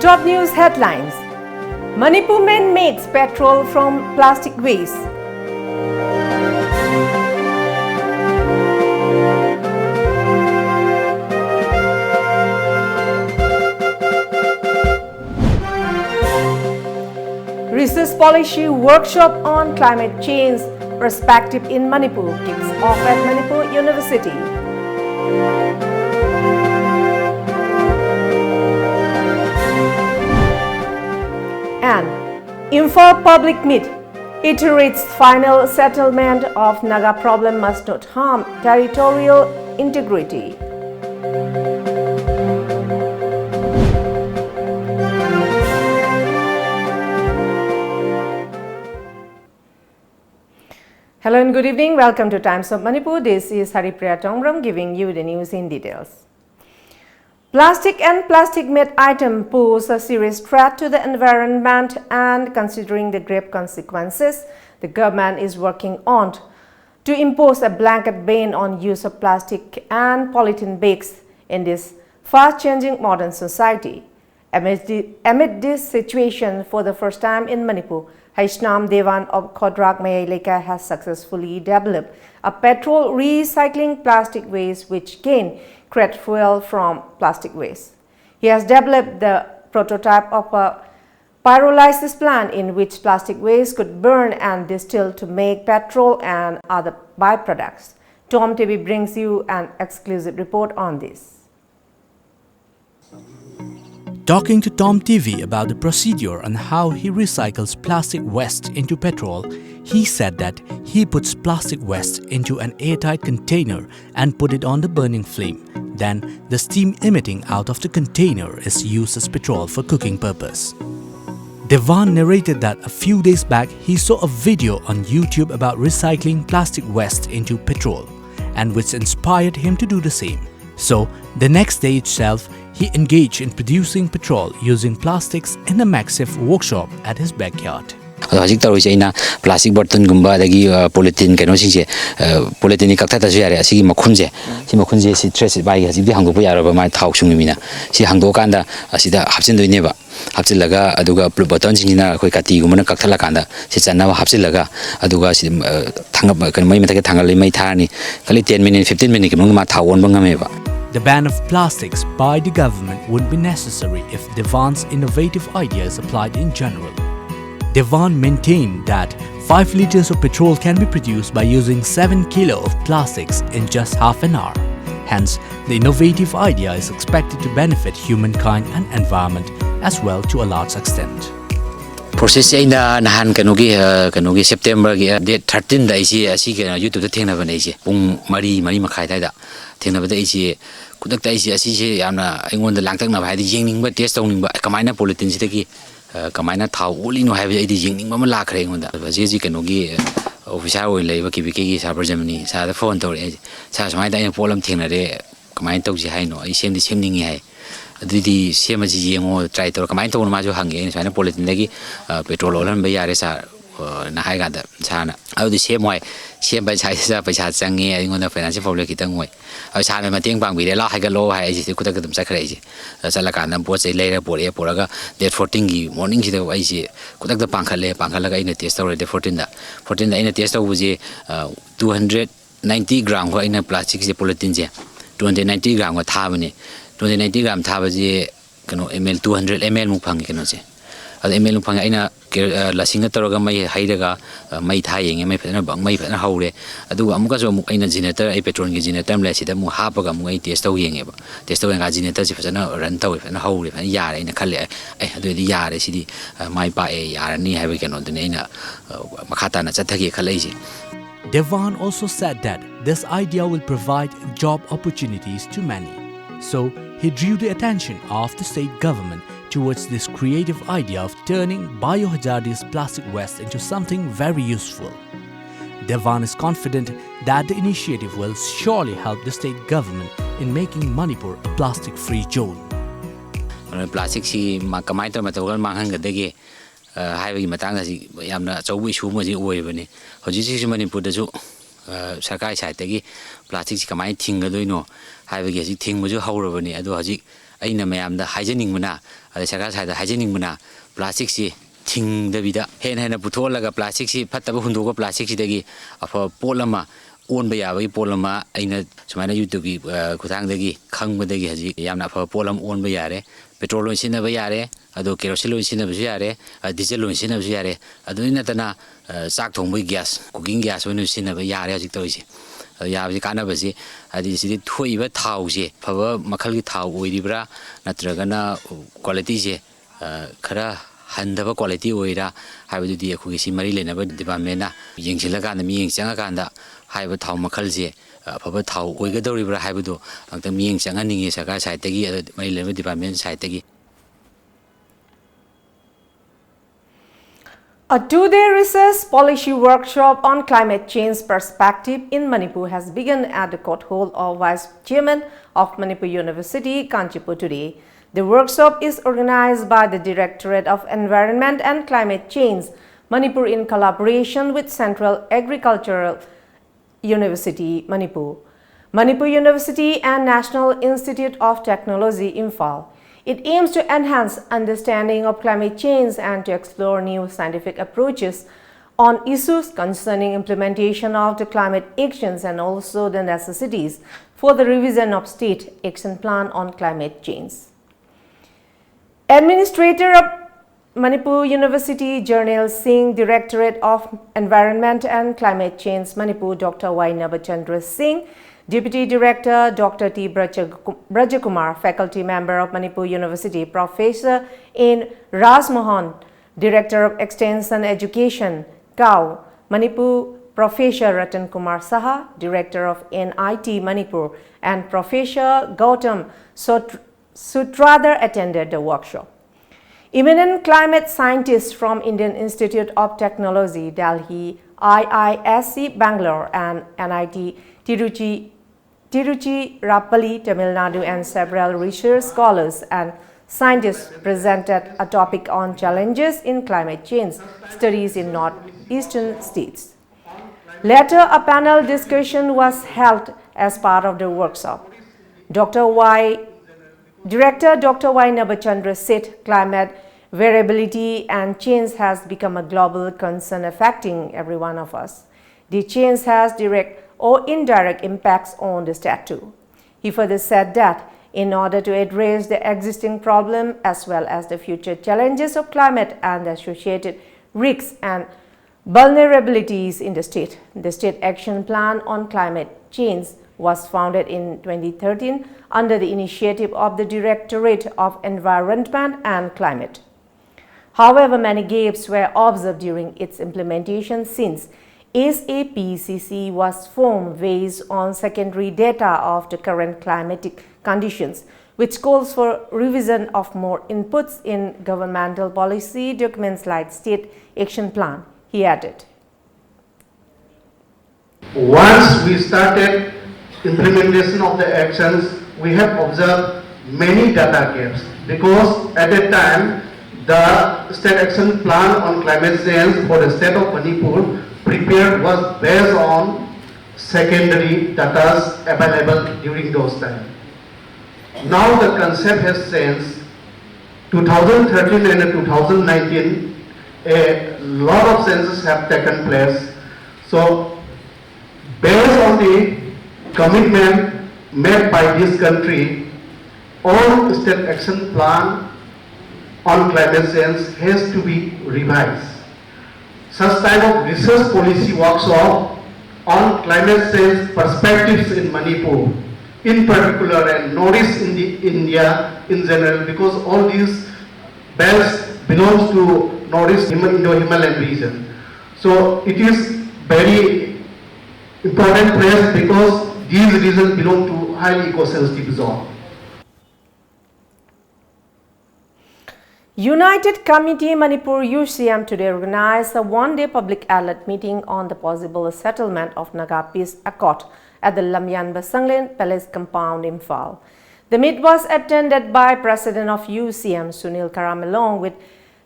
Top news headlines. Manipur man makes petrol from plastic waste. Research policy workshop on climate change perspective in Manipur kicks off at Manipur University. And Imphal public meet iterates final settlement of Naga problem must not harm territorial integrity. Hello and good evening. Welcome to Times of Manipur. This is HARIPRIYA giving you the news in details. Plastic and plastic-made items pose a serious threat to the environment, and considering the grave consequences, the government is working on to impose a blanket ban on use of plastic and polythene bags in this fast-changing modern society. Amid this situation, for the first time in Manipur, Haishnam Devan of Khodrak Mayalika has successfully developed a petrol recycling plastic waste which can create fuel from plastic waste. He has developed the prototype of a pyrolysis plant in which plastic waste could burn and distill to make petrol and other byproducts. TOMTV brings you an exclusive report on this. Talking to TOMTV about the procedure and how he recycles plastic waste into petrol, he said that he puts plastic waste into an airtight container and put it on the burning flame. Then, the steam emitting out of the container is used as petrol for cooking purpose. Devan narrated that a few days back he saw a video on YouTube about recycling plastic waste into petrol, and which inspired him to do the same. So, the next day itself, he engaged in producing petrol using plastics in a massive workshop at his backyard. Hajik taruj aina plastic bottle gumba dagi polythene kano singse polythene kakta su yare asigi makhunje si trace bai hajik di hangdo yaraba mai thau sungmina si hangdo kanda asida hapsin doine ba hapsilaga aduga bottle singina khoi kati gumana kakthala kanda si channa hapsilaga aduga si thangab kan mai methake thangal mai thani kali 10 minutes 15 minutes ma thawon bangame ba. The ban of plastics by the government would be necessary if Devan's innovative ideas applied in general. Devan maintained that 5 liters of petrol can be produced by using 7 kilos of plastics in just half an hour. Hence, the innovative idea is expected to benefit humankind and environment as well to a large extent. Process ina nahan kanogi September date 13 da isi asi YouTube da thengna ba nei si pung mari makhai da thengna ba da isi kudak da isi asi se yamna aingon da langtak na ba di yengning ba test tawning ba kamaina polythene si taki kamaina thau ulino hai ba idi yengning ba ma la khare aingon da ji kanogi officer oi leiba kibiki server Germany sa da phone tor sa samai da problem thengna re kamain tawji hai no ai semning hai adidi semaji yengo try tor kamain to ma jo hange saina polythene lagi petrol olan ba yare sa na hai ga da sana adi semoi sem bai sai sa paisa change ai ngona financial problem kitang ngoi ai sana mateng pang bi de la hai ga lo hai ji kutak dum sa khare ji sala ka nam po chei leira pore poraga date 14 gi morning ji da ai ji kutak da pangkhale ga ina test tor date 14 da ina test tor ji 290 gram ko ina plastic ji polythene je 290 gram ko tha bani 290 gram thaba je kano ml 200 ml mu phangi kano je ad ml mu phangi aina lasinga toroga mai hairaga mai tha yenge mai phana bang mai phana haure adu amuka so mu aina generator ai petrol gi generator le sida mu hapaga mu ai test taw yenge ba test taw nga generator si phana run taw phana haure phana yare aina khale ai adu di yare sidi mai pa e yare ni haiba kano dine aina makhata na chathagi khalai ji. Devan also said that this idea will provide job opportunities to many. So, he drew the attention of the state government towards this creative idea of turning biohazardous plastic waste into something very useful. Devan is confident that the initiative will surely help the state government in making Manipur a plastic-free zone. Plastic si makamai tor matagal manghang gadege hai matang si yamna chawbi issue mo ji oi bani hoji si Manipur da ju sarkai side tagi plastic si kamai thinga doino hai gi si thing mo ju haurabani adu hoji ꯑꯩꯅ ꯃꯌꯥꯝꯗ ꯍꯥꯏꯖꯅꯤꯡꯕꯅ ꯁꯔꯀꯥꯔ side ꯍꯥꯏꯖꯅꯤꯡꯕꯅ ꯄ꯭ꯂꯥꯁꯇꯤꯛꯁꯤ ꯊꯤꯡꯗꯕꯤꯗ ꯍꯦꯟꯅ ꯄꯨꯊꯣꯛꯍꯜꯂꯒ ꯄ꯭ꯂꯥꯁꯇꯤꯛꯁꯤ ꯐꯠꯇꯕ ꯍꯨꯟꯗꯣꯛꯄ ꯄ꯭ꯂꯥꯁꯇꯤꯛꯁꯤꯗꯒꯤ ꯑꯐꯕ ꯄꯣꯠ ꯑꯃ ꯑꯣꯟꯕ ꯌꯥꯕꯒꯤ ꯄꯣꯠ ꯑꯃ ꯑꯩꯅ ꯁꯨꯃꯥꯏꯅ ꯌꯨꯇ꯭ꯌꯨꯕꯀꯤ ꯈꯨꯠꯊꯥꯡꯗꯒꯤ ꯈꯪꯕꯗꯒꯤ ꯍꯧꯖꯤꯛ ꯌꯥꯝꯅ ꯑꯐꯕ ꯄꯣꯠ ꯑꯃ ꯑꯣꯟꯕ ꯌꯥꯔꯦ ꯄꯦꯇ꯭ꯔꯣꯜ ꯑꯣꯏꯅ ꯁꯤꯖꯤꯟꯅꯕ ꯌꯥꯔꯦ ꯑꯗꯣ ꯀꯦꯔꯣꯁꯤꯟ ꯑꯣꯏꯅ ꯁꯤꯖꯤꯟꯅꯕꯁꯨ ꯌꯥꯔꯦ ꯗꯤꯖꯜ ꯑꯣꯏꯅ ꯁꯤꯖꯤꯟꯅꯕꯁꯨ ꯌꯥꯔꯦ ꯑꯗꯨꯗꯤ ꯅꯠꯇꯅ ꯆꯥꯛ ꯊꯣꯡꯕꯒꯤ ꯒ꯭ꯌꯥꯁ ꯀꯨꯀꯤꯡ ꯒ꯭ꯌꯥꯁ ꯑꯣꯏꯅ ꯁꯤꯖꯤꯟꯅꯕ ꯌꯥꯔꯦ ꯍꯧꯖꯤꯛ ꯇꯧꯔꯤꯁꯦ ꯌꯥꯕꯁꯤ ꯀꯥꯟꯅꯕꯁꯤ ꯍꯥꯏꯗꯤ ꯁꯤꯗꯤ ꯊꯣꯛꯏꯕ ꯊꯥꯎꯁꯦ ꯑꯐꯕ ꯃꯈꯜꯒꯤ ꯊꯥꯎ ꯑꯣꯏꯔꯤꯕ꯭ꯔꯥ ꯅꯠꯇ꯭ꯔꯒꯅ ꯀ꯭ꯋꯥꯂꯤꯇꯤꯁꯦ ꯈꯔ ꯍꯟꯊꯕ क्वालिटी ꯑꯣꯏꯔꯥ ꯍꯥꯏꯕꯗꯨꯗꯤ ꯑꯩꯈꯣꯏꯒꯤ ꯁꯤ ꯃꯔꯤ ꯂꯩꯅꯕ ꯗꯤꯄꯥꯔꯠꯃꯦꯟꯠꯅ ꯌꯦꯡꯁꯤꯜꯂꯀꯥꯟꯗ ꯃꯤꯠꯌꯦꯡ ꯆꯪꯉꯀꯥꯟꯗ ꯍꯥꯏꯕ ꯊꯥꯎ ꯃꯈꯜꯁꯦ ꯑꯐꯕ ꯊꯥꯎ ꯑꯣꯏꯒꯗꯧꯔꯤꯕ꯭ꯔꯥ ꯍꯥꯏꯕꯗꯨ ꯑꯃꯨꯛꯇꯪ ꯃꯤꯠꯌꯦꯡ ꯆꯪꯍꯟꯅꯤꯡꯉꯤ ꯁꯔꯀꯥꯔ ꯁꯥꯏꯠꯇꯒꯤ ꯃꯔꯤ ꯂꯩꯅꯕ ꯗꯤꯄꯥꯔꯠꯃꯦꯟꯠ ꯁꯥꯏꯠꯇꯒꯤ A two-day research policy workshop on climate change perspective in Manipur has begun at the courthold of Vice Chairman of Manipur University, Kanchipur today. The workshop is organized by the Directorate of Environment and Climate Change, Manipur, in collaboration with Central Agricultural University, Manipur, Manipur University and National Institute of Technology, Imphal. It aims to enhance understanding of climate change and to explore new scientific approaches on issues concerning implementation of the climate actions and also the necessities for the revision of State Action Plan on Climate Change. Administrator of Manipur University Jarnail Singh, Directorate of Environment and Climate Change, Manipur, Dr. Y. Nabachandra Singh, Deputy Director Dr. T. Brajakumar, Faculty Member of Manipur University, Professor N. Rasmohan, Director of Extension Education, KAU, Manipur, Professor Ratan Kumar Saha, Director of NIT Manipur, and Professor Gautam Sutradhar attended the workshop. Eminent climate scientists from Indian Institute of Technology, Delhi, IISc Bangalore, and NIT Tiruchirappalli, Tamil Nadu, and several research scholars and scientists presented a topic on challenges in climate change studies in northeastern states. Later, a panel discussion was held as part of the workshop. Director Dr. Y. Nabachandra said climate variability and change has become a global concern affecting every one of us. The change has direct or indirect impacts on the state too. He further said that in order to address the existing problem as well as the future challenges of climate and the associated risks and vulnerabilities in the State Action Plan on Climate Change was founded in 2013 under the initiative of the Directorate of Environment and Climate. However, many gaps were observed during its implementation since SAPCC was formed based on secondary data of the current climatic conditions, which calls for revision of more inputs in governmental policy documents like State Action Plan, he added. Once we started implementation of the actions, we have observed many data gaps because at that time the State Action Plan on Climate Change for the state of Manipur prepared was based on secondary data available during those times. Now the concept has changed. 2013 and 2019, a lot of changes have taken place. So based on the commitment made by this country, all State Action Plan on Climate Change has to be revised. Such type of research policy workshop on climate change perspectives in Manipur, in particular, and Northeast India in general, because all these belts belongs to Northeast Indo-Himalayan region. So it is very important place because these regions belong to highly eco-sensitive zone. United Committee Manipur UCM today organized a one-day public alert meeting on the possible settlement of Naga Peace Accord at the lamjingbatomtv Palace compound in Imphal. The meet was attended by President of UCM Sunil Karam along with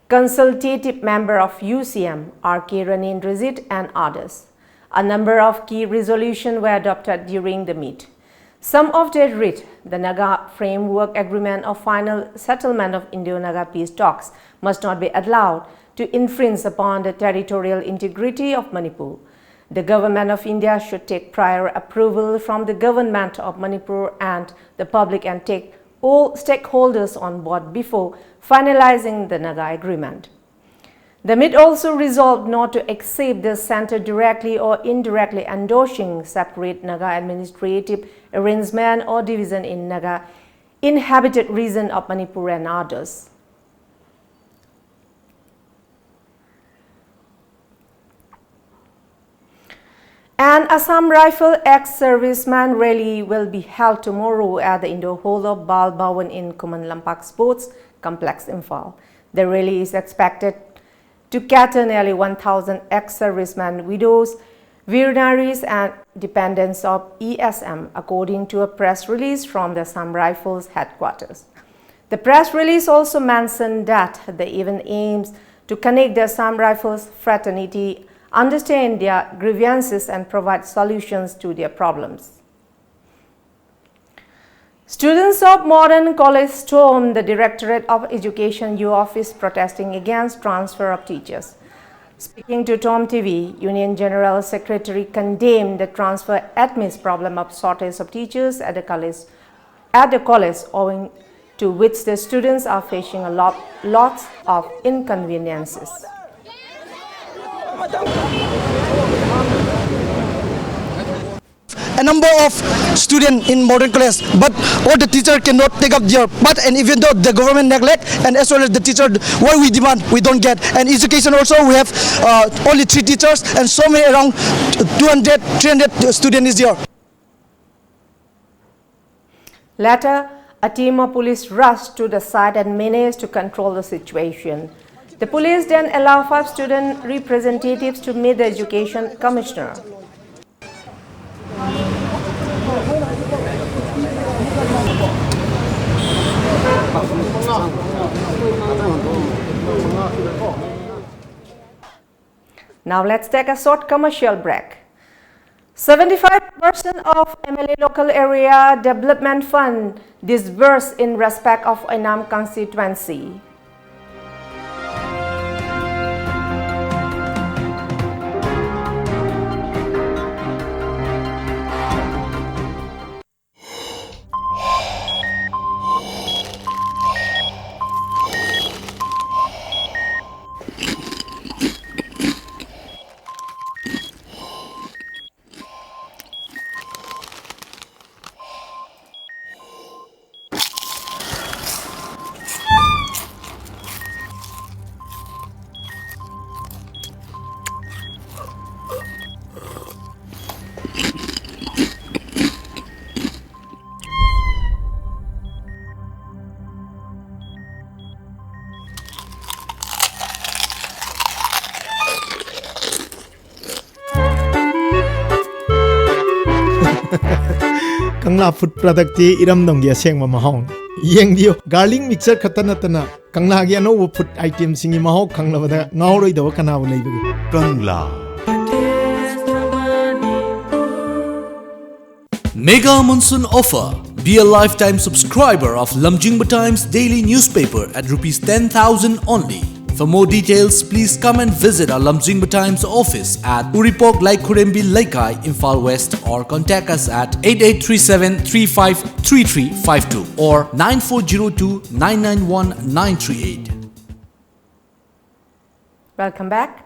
consultative member of UCM R.K. Ranendrazit and others. A number of key resolutions were adopted during the meet. Some of them read the Naga Framework Agreement of Final Settlement of Indo-Naga Peace Talks must not be allowed to infringe upon the territorial integrity of Manipur. The Government of India should take prior approval from the Government of Manipur and the public and take all stakeholders on board before finalizing the Naga Agreement. The MIT also resolved not to accept the center directly or indirectly endorsing separate Naga administrative arrangement or division in Naga inhabited region of Manipur and others. An Assam Rifle ex-serviceman rally will be held tomorrow at the Indo Hall of Bal Bhawan in Kuman Lampak Sports Complex, Imphal. The rally is expected to cater nearly 1,000 ex-servicemen, widows, veterinaries and dependents of ESM, according to a press release from the Assam Rifles headquarters. The press release also mentioned that the event aims to connect the Assam Rifles fraternity, understand their grievances and provide solutions to their problems. Students of Modern College stormed the Directorate of Education U office protesting against transfer of teachers. Speaking to TOMTV, Union General Secretary condemned the transfer admits problem of shortage of teachers at the college, owing to which the students are facing lots of inconveniences. A number of students in modern college, but all the teacher cannot take up their part, and even though the government neglect and as well as the teacher, what we demand we don't get. And education also, we have only 3 teachers and so many, around 300 students is there. Later, a team of police rushed to the site and managed to control the situation. The police then allowed 5 student representatives to meet the education commissioner. Now let's take a short commercial break. 75% of MLA Local Area Development Fund disbursed in respect of Ainam constituency. Kangla food product ti iram dong dia seng mahong yeng dio garlic mixer khatana tana kangla gi ano food item singi maho kangla bada ngauroi do kana ulai bu kangla Mega Monsoon Offer. Be a lifetime subscriber of lamjingbatomtv daily newspaper at Rs 10,000 only. For more details, please come and visit our lamjingbatomtv office at Uripok Laikurembi Laikai, Imphal West, or contact us at 8837353352 or 9402991938. Welcome back.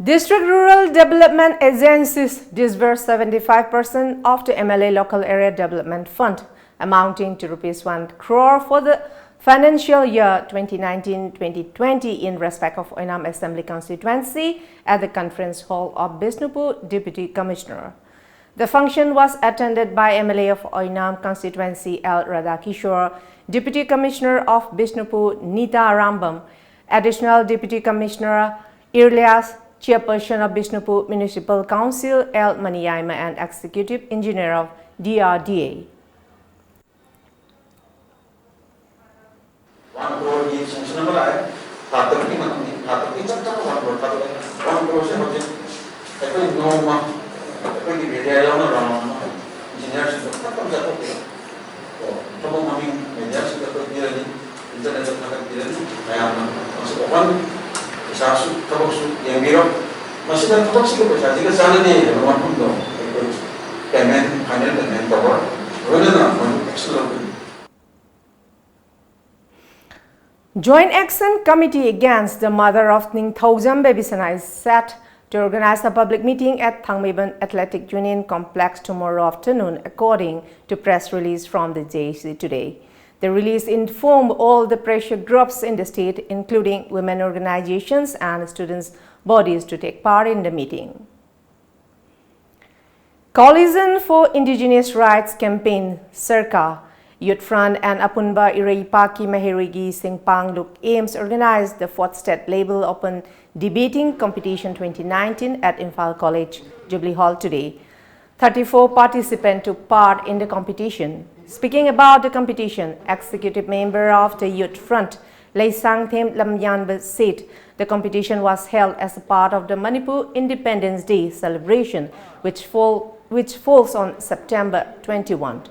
District Rural Development Agencies disbursed 75% of the MLA Local Area Development Fund, amounting to Rs 1 crore for the financial year 2019-2020 in respect of Ainam Assembly constituency at the Conference Hall of Bishnupur Deputy Commissioner. The function was attended by MLA of Ainam constituency L. Radhakishore, Deputy Commissioner of Bishnupur Nita Rambam, Additional Deputy Commissioner Irlias, Chairperson of Bishnupur Municipal Council L. Maniyaima, and Executive Engineer of DRDA. 1 crore की sanction number आया खातक की चक्कर 1 crore खातक 1 crore से मुझे कोई no कोई video आया ना इंजीनियर से 자토피요. 저번 마밍 메디아시가 또 이러니 인터넷에 나가 이러니 다양한 것을 오만 사수 타박수 얘기로 마시는 타박수가 보자지가 자는데 여러분 분도 pemen panel pemen tower wala na excellent. Joint Action Committee against the murder of 19th SEPT is set to organize a public meeting at Thangmeiban Athletic Union Complex tomorrow afternoon, according to press release from the JAC today. The release informed all the pressure groups in the state, including women organizations and students' bodies, to take part in the meeting. Coalition for Indigenous Rights Campaign, CIRCA, Youth Front and Apunba Iraipaki Mahirigi Singpang Luk aims organized the 4th State Label Open Debating Competition 2019 at Imphal College, Jubilee Hall today. 34 participants took part in the competition. Speaking about the competition, Executive Member of the Youth Front, Leisang Them Lamjingbatomtv said the competition was held as a part of the Manipur Independence Day celebration, which falls on September 21.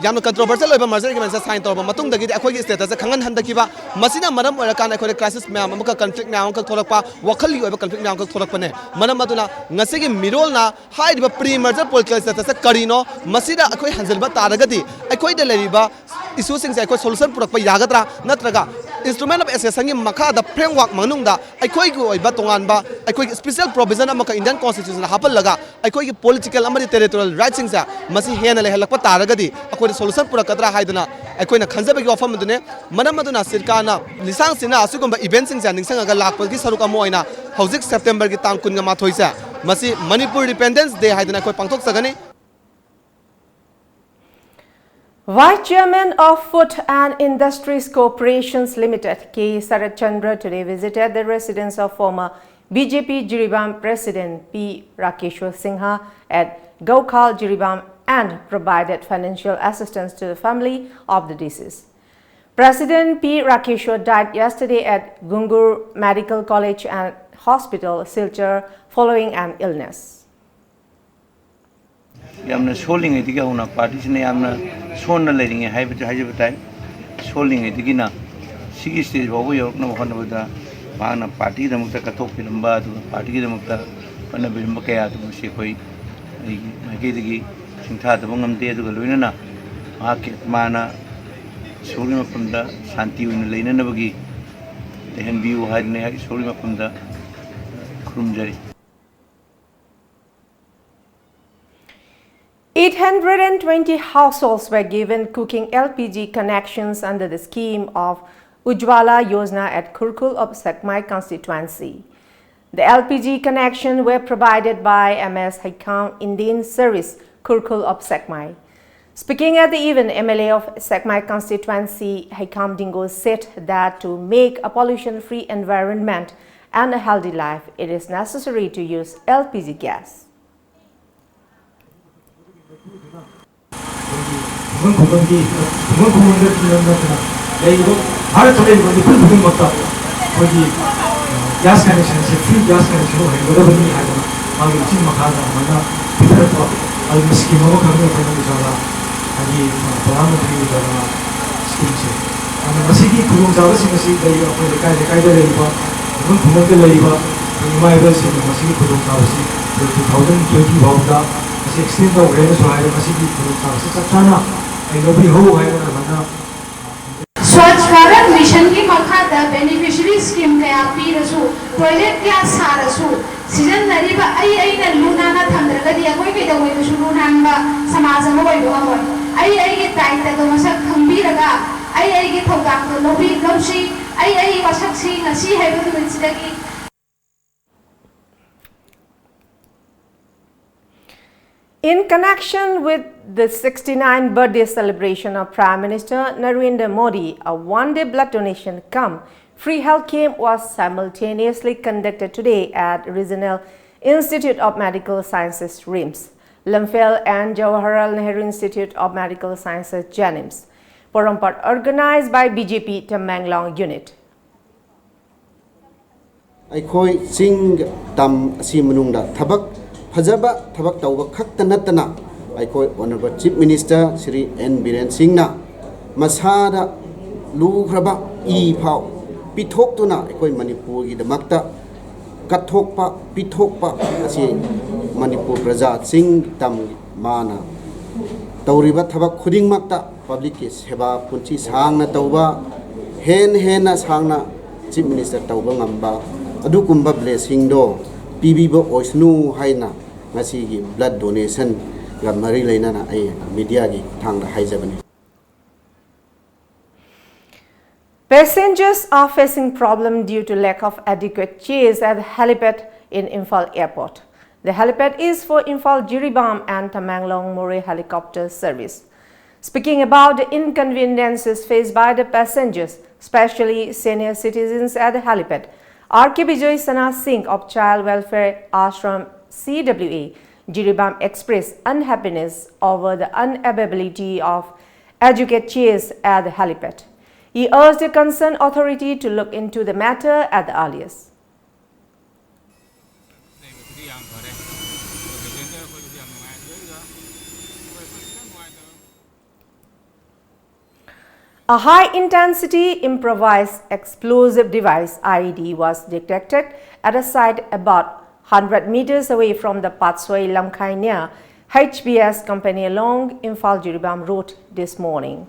Yamna controversial over merger agreement sign to matung dagi akhoi status khangan handakiba masina maram orakan akhoi crisis ma'am amka conflict na amka thorakpa wakhali over conflict na amka thorakpane manam aduna ngasigi mirol na haiba pre merger political status karino masida akhoi hanjalba taragadi akhoi de leriba issue sing akhoi solution purakpa yagadra natraga instrument of assessing makha the framework manungda akhoi gu oiba tonganba akhoi special provision amka Indian constitution hapal laga akhoi political amari territorial rights sing sa masi hena le halakpa taragadi akhoi solution purakadra haiduna akhoi na khanjabagi offer madune manam aduna sirkana lisang sina asugumba event sing sa ningsanga lakpagi saruka moina hojik September gi tang kun ga mathoi sa masi Manipur Independence Day haiduna akhoi pangthok sagani. Vice Chairman of Food and Industries Corporations Limited, K. Sarat Chandra, today visited the residence of former BJP Jiribam President P. Rakeshwar Singha at Gaukhal Jiribam and provided financial assistance to the family of the deceased. President P. Rakeshwar died yesterday at Gungur Medical College and Hospital, Silchar, following an illness. Yamna soling idiga una party sine yamna sonna leading a hybrid time soling idigina sigi stage babu york na hona bada mana party the mutta kathok filamba to party the mutta pana bilamba kaya to se koi magi digi singtha the bangam de to loina na market mana soling from the santi un leina na bagi hen view had ne soling from the krumjari 820 households were given cooking LPG connections under the scheme of Ujjwala Yojana at Kurkul of Sekmai constituency. The LPG connections were provided by MS Haikam Indian Service, Kurkul of Sekmai. Speaking at the event, MLA of Sekmai constituency, Haikam Dingo, said that to make a pollution-free environment and a healthy life, it is necessary to use LPG gas. gas connection free gas connection free Swachh Bharat Mission की मखादा beneficiary scheme कया पीरसु toilet क्या सारसु season नरीबा आई न Luna ना thunder Gadia कोई के दवाई तो शुरू नांगा समाज में कोई दुआ कोई आई के टाइट तो मसक खंबी रगा आई के थोड़ा तो लोभी लोशी आई मसक सी नसी है वो तो मिलती In connection with the 69th birthday celebration of Prime Minister Narendra Modi, a one-day blood donation cum free health camp was simultaneously conducted today at Regional Institute of Medical Sciences RIMS, Lamphel and Jawaharlal Nehru Institute of Medical Sciences JANIMS, Porampart, organized by BJP Tamenglong Unit. Aikoi sing tam si menungda thabak फजबा थबक तौब खक्त नतना अखोय honourable chief minister Shri N Biren Singh ना मसादा लूख्रबा ई फाव पिथोक्तुना अखोय मणिपुर की दमकता कथोक्पा पिथोक्पा असी मणिपुर प्रजा सिंह तम माना तौरिबा थबक खुदिंगमक्ता पब्लिक की सेवा पुंची सांगना तौबा हेन सांगना चीफ मिनिस्टर तौबा ngamba अदुकुंबा ब्लेसिंग दो पीबीबो ओइसनु हाइना ngasi blood donation ga mari leina ai media gi thang da haijabani. Passengers are facing problem due to lack of adequate chairs at the helipad in Imphal Airport. The helipad is for Imphal Jiribam and Tamanglong More helicopter service. Speaking about the inconveniences faced by the passengers, especially senior citizens at the helipad, R.K. Bijoy Sana Singh of Child Welfare Ashram CWA Jiribam expressed unhappiness over the unavailability of adequate chairs at the helipad. He urged the concerned authority to look into the matter at the earliest. A high-intensity improvised explosive device (IED) was detected at a site about 100 meters away from the Patsoi Lamkai near HBS company along Imphal Jiribam Road this morning.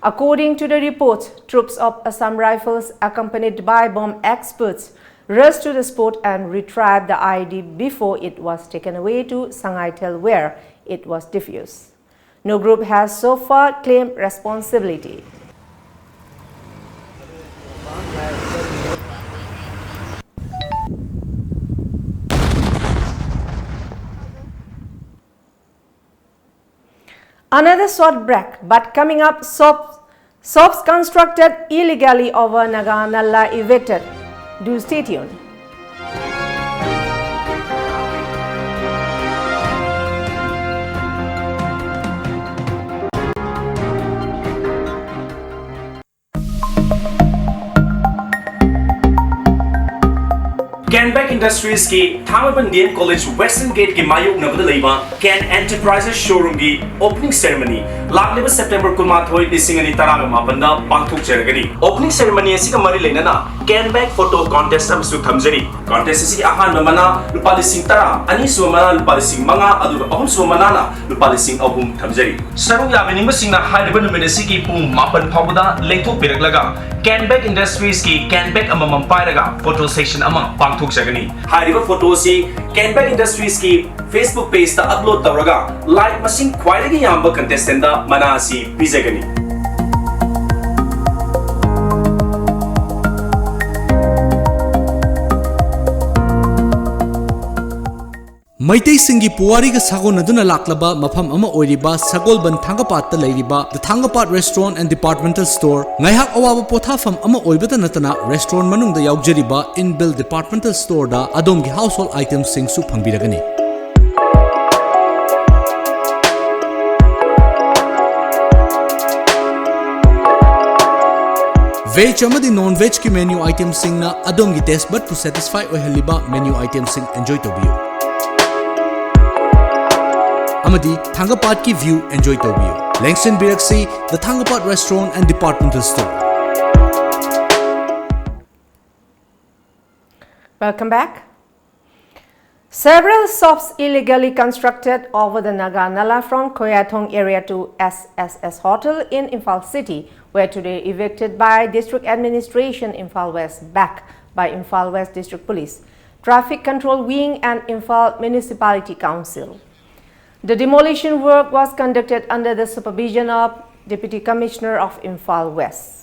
According to the report, troops of Assam Rifles accompanied by bomb experts rushed to the spot and retrieved the IED before it was taken away to Sangaitel where it was defused. No group has so far claimed responsibility. Another short break, but coming up, shops constructed illegally over Naganalla evicted. Do stay tuned. Canback Industries की थांगबंदियन college western gate की मायुक नबद लेबा कैन enterprises showroom की opening ceremony लागलेबा September 19 2018 पांथोक जरगनी ओपनिंग सेरेमनी असिका मरी लेनना कैनबैक फोटो कॉन्टेस्ट अमसु थमजरी कॉन्टेस्ट असिकी अहान मना रुपा 10 अनि सुमना रुपा 5 अदुगा अहुम सुमना ना रुपा 3 थमजरी सरुक याबिनिंग सिंगना हाइदबा नुमित असिकी पुंग 9 फाउबदा लेंथोक पिरकलगा कैनबैक इंडस्ट्रीज की कैनबैक अममम पाइरगा फोटो सेक्शन अमा पांथोक जगनी हाइरिबा फोटो सी कैनबैक इंडस्ट्रीज की फेसबुक पेज ता अपलोड तवरगा लाइक मसिंग ख्वाइदगी याम्बा कंटेस्टेंट दा मना सी पिजगनी मैतै सिंगी पुवारीगा सागोनदुना लाक्लबा मफम अमा ओइरिबा सगोलबन थांगपात लैरिबा the Thangpat restaurant and departmental store ngaihak awabu pothafam ama oibata natana restaurant manungda yaujariba inbuilt departmental store da adomgi household items sing su phangbiragani Veg amadi non-veg ki menu items sing na adom gi taste bud pu satisfy oihaliba menu items sing enjoy tobiyo. Amadi Thangapat ki view enjoy tobiyo. Langston Biraksi, the Thangapat restaurant and departmental store. Welcome back. Several shops illegally constructed over the Naganalla from Koyatong area to SSS Hotel in Imphal City were today evicted by District Administration Imphal West, backed by Imphal West District Police, Traffic Control Wing and Imphal Municipality Council. The demolition work was conducted under the supervision of Deputy Commissioner of Imphal West.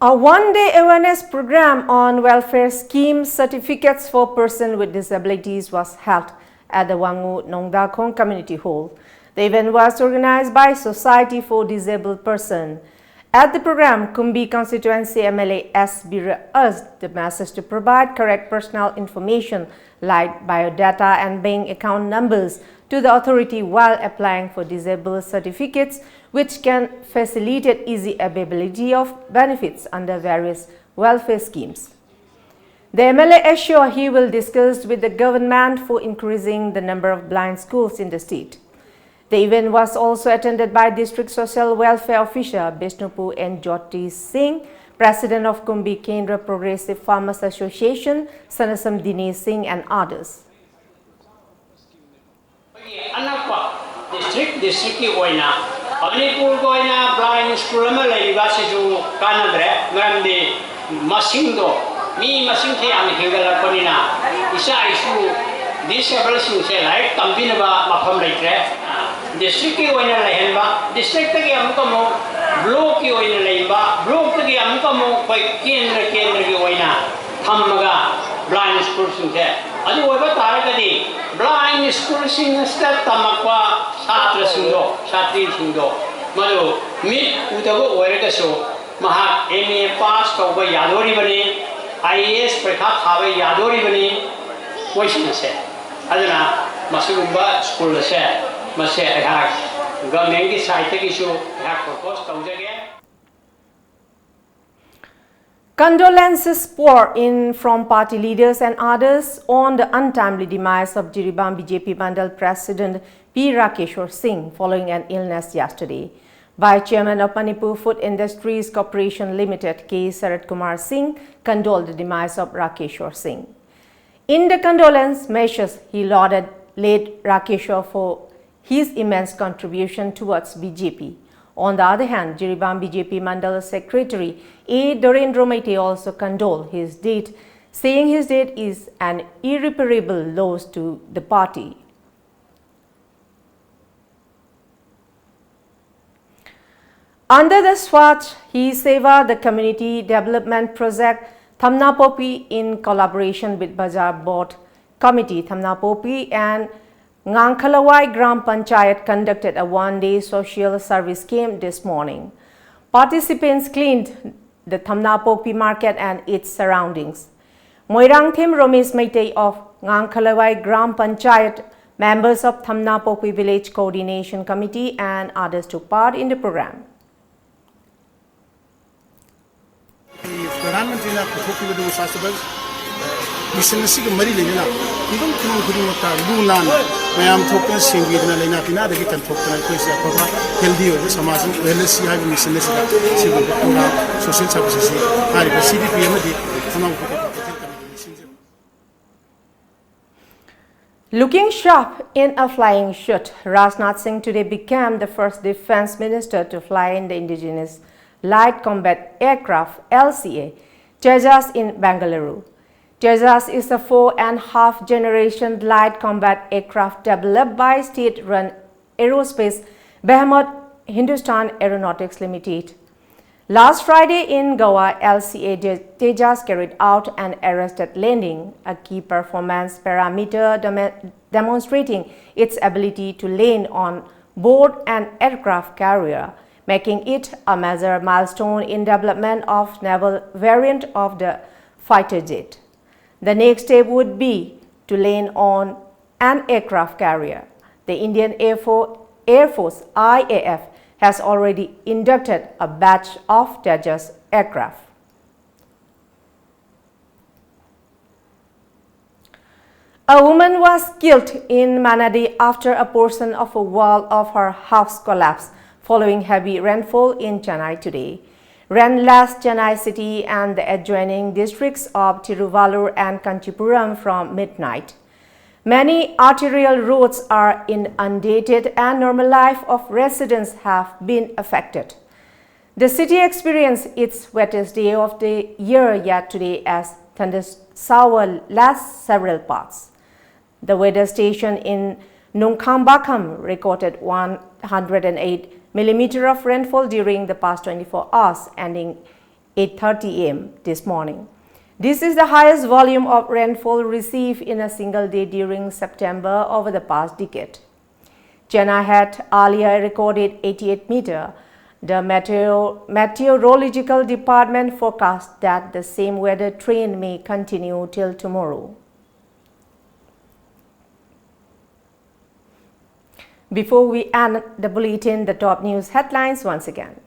A one-day awareness program on welfare scheme certificates for persons with disabilities was held at the Wangu Nongdakhong Community Hall. The event was organized by Society for Disabled Persons. At the program, Kumbi constituency MLA S. Bira urged the masses to provide correct personal information like biodata and bank account numbers to the authority while applying for disabled certificates, which can facilitate easy availability of benefits under various welfare schemes. The MLA assured he will discuss with the government for increasing the number of blind schools in the state. The event was also attended by District Social Welfare Officer Bishnupur N. Jyoti Singh, President of Kumbi Kendra Progressive Farmers Association, Sanasam Dinesh Singh and others. District ki oina Manipur ko oina blind school ma leiba se ju kanadre ngamde masing do mi masing the am hingala konina isa isu disable sing se lai tambina ba mafam leitre district ki oina lehenba district ki am ko mo block ki oina leiba block ki am ko mo koi kendra ki oina thammaga blind school sing se adu oba taragadi blind school sing step tamakwa Satra Sundo, Satri Sundo, Madu, meet Utago Oregaso, Maha, MA pass over Yadori Bani, IAS Prekat Have Yadori Bani, Washington said. Adana, Masumba School said, Mase Hak, Gamengi Site issue, Hak proposed again. Condolences pour in from party leaders and others on the untimely demise of Jiribam BJP Mandal President P. Rakeshwar Singh following an illness yesterday. Vice Chairman of Manipur Food Industries Corporation Limited K. Sarat Kumar Singh condoled the demise of Rakeshwar Singh. In the condolence messages, he lauded late Rakeshwar for his immense contribution towards BJP. On the other hand, Jiribam BJP Mandal Secretary A. Dorendra Maite also condoled his death, saying his death is an irreparable loss to the party. Under the Swachh Hi Seva, the community development project Thamna Popi in collaboration with Bazaar Board Committee Thamna Popi and Ngangkhalawai Gram Panchayat conducted a one-day social service camp this morning. Participants cleaned the Thamna Popi market and its surroundings. Moirang Them Romesh Maitei of Ngangkhalawai Gram Panchayat, members of Thamna Popi Village Coordination Committee and others took part in the program. प्रधानमंत्री ने पुथोखिबदु सासबल mission सिग मरी लेना इदम खुनु खुनु मता लुना मयाम थोकन सिंगिदना लेना तिना दगी कंथोकना कोइसे अफबा हेल्दी हो समाज वेलनेस हाइ मिशन से सिग पूरा सोशल सर्विसेस हारि सीडीपी मदि तमाम Looking sharp in a flying shirt, Rajnath Singh today became the first defense minister to fly in the indigenous Light Combat Aircraft LCA Tejas in Bengaluru. Tejas is a 4.5 generation light combat aircraft developed by state-run aerospace behemoth Hindustan Aeronautics Limited. Last Friday in Goa, LCA Tejas carried out an arrested landing, a key performance parameter demonstrating its ability to land on board an aircraft carrier, making it a major milestone in development of naval variant of the fighter jet. The next step would be to land on an aircraft carrier. The Indian Air Force IAF has already inducted a batch of Tejas aircraft. A woman was killed in Manadi after a portion of a wall of her house collapsed following heavy rainfall in Chennai today. Rain lashed Chennai city and the adjoining districts of Tiruvallur and Kanchipuram from midnight. Many arterial roads are inundated and normal life of residents have been affected. The city experienced its wettest day of the year yet today as thunderstorms lashed several parts. The weather station in Nungkhambakam recorded 108 millimeters of rainfall during the past 24 hours, ending 8:30 am this morning. This is the highest volume of rainfall received in a single day during September over the past decade. Chennai had earlier recorded 88 meter. The meteorological department forecast that the same weather trend may continue till tomorrow. Before we end the bulletin, the top news headlines once again.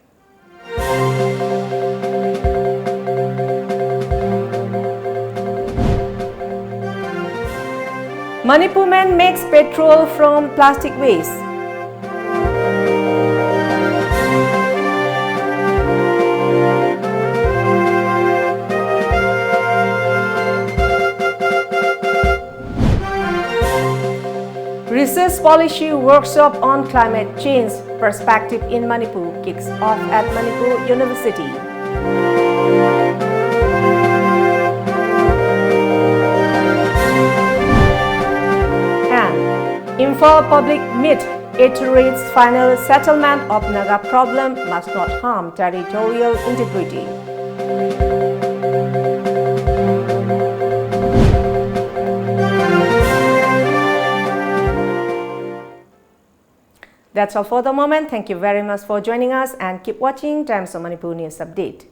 Manipur man makes petrol from plastic waste. Research policy workshop on climate change perspective in Manipur kicks off at Manipur University. And Imphal public meet iterates final settlement of Naga problem must not harm territorial integrity. That's all for the moment. Thank you very much for joining us and keep watching Times of Manipur News Update.